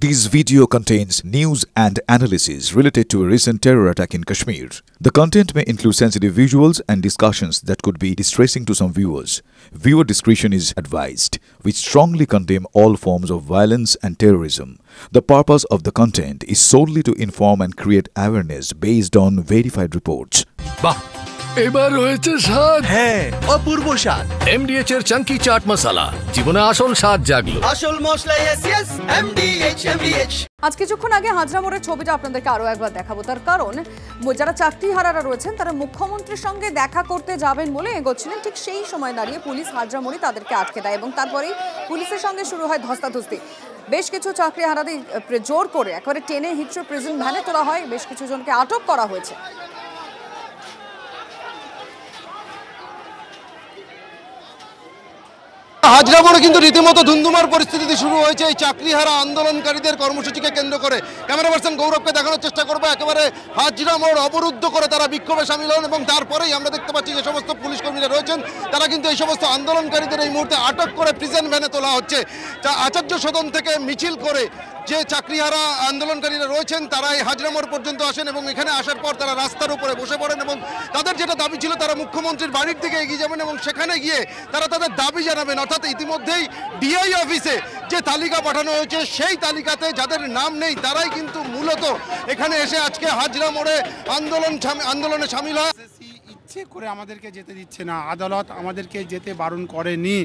This video contains news and analysis related to a recent terror attack in Kashmir. The content may include sensitive visuals and discussions that could be distressing to some viewers. Viewer discretion is advised. We strongly condemn all forms of violence and terrorism. The purpose of the content is solely to inform and create awareness based on verified reports. এবার হয়েছে স্বাদ। হ্যাঁ, অপূর্ব স্বাদ। এমডিএচ এর চাঙ্কি চাট মশলা জীবনে আসল স্বাদ জাগলো। আসল মশলা এসএস এমডিএচ। আজ কিছুক্ষণ আগে হাজরা মোড়ের ছবিটা আপনাদেরকে আরো একবার দেখাবো, তার কারণ যারা চাকরিহারারা রয়েছেন তারা মুখ্যমন্ত্রীর সঙ্গে দেখা করতে যাবেন বলে এগোচ্ছিলেন। ঠিক সেই সময় দাঁড়িয়ে পুলিশ হাজরা মোড়ে তাদেরকে আটকে দেয় এবং তারপরেই পুলিশের সঙ্গে শুরু হয় ধস্তাধস্তি। বেশ কিছু চাকরিহারাদের জোর করে একেবারে টেনে হিচড়ে প্রিজন ভ্যানে তোলা হয়, বেশ কিছু জনকে আটক করা হয়েছে। হাজরা মোড়ে কিন্তু রীতিমতো ধুন্ধুমার পরিস্থিতি শুরু হয়েছে এই চাকরিহারা আন্দোলনকারীদের কর্মসূচিকে কেন্দ্র করে। ক্যামেরা পার্সন গৌরবকে দেখানোর চেষ্টা করবো। একেবারে হাজরা মোড় অবরুদ্ধ করে তারা বিক্ষোভে সামিল হন এবং তারপরেই আমরা দেখতে পাচ্ছি যে সমস্ত পুলিশ কর্মীরা রয়েছেন তারা কিন্তু এই সমস্ত আন্দোলনকারীদের এই মুহূর্তে আটক করে প্রিজন ভ্যানে তোলা হচ্ছে। আচার্য সদন থেকে মিছিল করে যে চাকরিহারা আন্দোলনকারীরা রয়েছেন তারা এই হাজরা মোড় পর্যন্ত আসেন এবং এখানে আসার পর তারা রাস্তার উপরে বসে পড়েন এবং তাদের যেটা দাবি ছিল তারা মুখ্যমন্ত্রীর বাড়ির দিকে এগিয়ে যাবেন এবং সেখানে গিয়ে তারা তাদের দাবি জানাবেন। অর্থাৎ ইতিমধ্যেই ডিআই অফিসে যে তালিকা পাঠানো হয়েছে সেই তালিকাতে যাদের নাম নেই তারাই কিন্তু মূলত এখানে এসে আজকে হাজরা মোড়ে আন্দোলনে সামিল হয়। ইচ্ছে করে আমাদেরকে যেতে দিচ্ছে না, আদালত আমাদেরকে যেতে বারণ করেনি,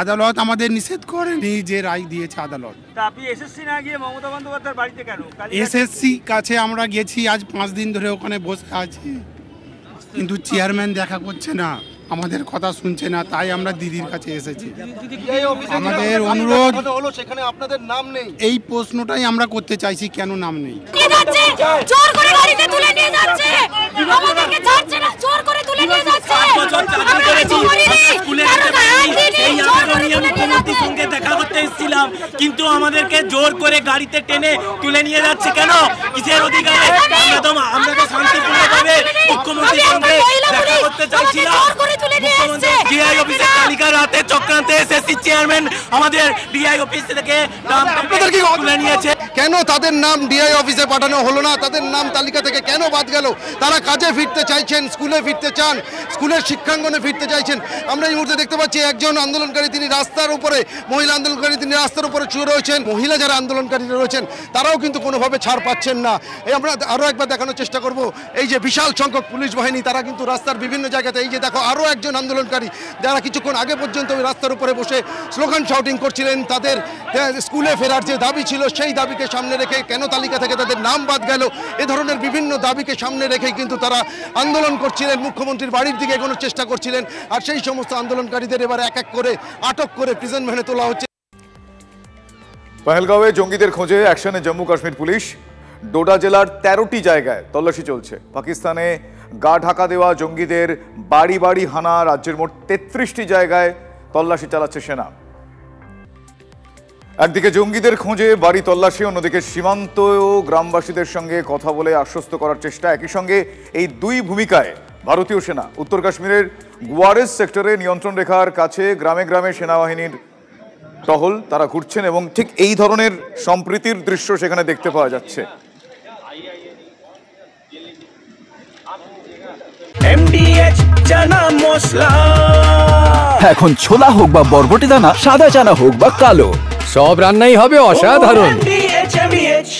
আদালত আমাদের নিষেধ করেনি যে রায় দিয়েছে আদালত। আপনি এসএসসি না গিয়ে মমতা বন্দ্যোপাধ্যায়ের বাড়িতে কেন? এসএসসি কাছে আমরা গেছি, আজ 5 দিন ধরে ওখানে বসে আছি, কিন্তু চেয়ারম্যান দেখা করছে না, আমাদের কথা শুনছে না, তাই আমরা দিদির কাছে এসেছি। আমাদের অনুরোধ হলো সেখানে আপনাদের নাম নেই, এই প্রশ্নটাই আমরা করতে চাইছি, কেন নাম নেই? জোর করে গাড়িতে তুলে নিয়ে যাচ্ছে, আমাদেরকে ছাড়ছে না, জোর করে তুলে নিয়ে যাচ্ছে। মুখ্যমন্ত্রীর সঙ্গে দেখা করতে এসেছিলাম কিন্তু আমাদেরকে জোর করে গাড়িতে টেনে তুলে নিয়ে যাচ্ছে কেন? কিসের অধিকারে? আমরা তো শান্তিপূর্ণভাবে মুখ্যমন্ত্রীর সঙ্গে দেখা করতে চাইছিলাম। ডিআই অফিসের তালিকার রাতে চক্রান্তে এসএসসি চেয়ারম্যান আমাদের ডিআই অফিস থেকে নাম তুলে নিয়েছে। কেন তাদের নাম ডিআই অফিসে পাঠানো হলো না? তাদের নাম তালিকা থেকে কেন বাদ গেল? তারা কাজে ফিরতে চাইছেন, স্কুলে ফিরতে চান, স্কুলের শিক্ষাঙ্গনে ফিরতে চাইছেন। আমরা এই মুহূর্তে দেখতে পাচ্ছি একজন আন্দোলনকারী তিনি রাস্তার উপরে, মহিলা আন্দোলনকারী তিনি রাস্তার উপরে শুয়ে রয়েছেন। মহিলা যারা আন্দোলনকারীরা রয়েছেন তারাও কিন্তু কোনোভাবে ছাড় পাচ্ছেন না। এই আমরা আরও একবার দেখানোর চেষ্টা করব এই যে বিশাল সংখ্যক পুলিশ বাহিনী তারা কিন্তু রাস্তার বিভিন্ন জায়গাতে, এই যে দেখো আরও একজন আন্দোলনকারী যারা কিছুক্ষণ আগে পর্যন্ত ওই রাস্তার উপরে বসে স্লোগান শাউটিং করছিলেন, তাদের স্কুলে ফেরার যে দাবি ছিল সেই দাবিকে সামনে রেখে কেন তালিকা থেকে তাদের নাম বাদ গেল, এ ধরনের বিভিন্ন দাবিকে সামনে রেখেই কিন্তু তারা আন্দোলন করছিলেন, মুখ্যমন্ত্রীর বাড়ির দিকে এগোনোর চেষ্টা করছিলেন। আর সেই সমস্ত আন্দোলনকারীদের এবার এক এক করে আটক করে প্রিজন ভ্যানে তোলা হচ্ছে। পহেলগাঁওয়ে জঙ্গিদের খোঁজে অ্যাকশনে জম্মু কাশ্মীর পুলিশ। ডোডা জেলার 13টি জায়গায় তল্লাশি চলছে। পাকিস্তানে গা ঢাকা দেওয়া জঙ্গিদের বাড়ি বাড়ি হানা। রাজ্যের মোট 33টি জায়গায় তল্লাশি চালাচ্ছে সেনা। একদিকে জঙ্গিদের খোঁজে বাড়ি তল্লাশি, অন্যদিকে সীমান্ত ও গ্রামবাসীদের সঙ্গে কথা বলে আশ্বস্ত করার চেষ্টা। একই সঙ্গে এই দুই ভূমিকায় ভারতীয় সেনা। উত্তর কাশ্মীরের গুয়ারেজ সেক্টরে নিয়ন্ত্রণ রেখার কাছে গ্রামে গ্রামে সেনাবাহিনীর টহল, তারা ঘুরছেন এবং ঠিক এই ধরনের সম্প্রীতির দৃশ্য সেখানে দেখতে পাওয়া যাচ্ছে। এমডিএচ চানা মশলা, এখন ছোলা হোক বা বরবটি দানা, সাদা চানা হোক বা কালো, সব রান্নাই হবে অসাধারণ। এমডিএচ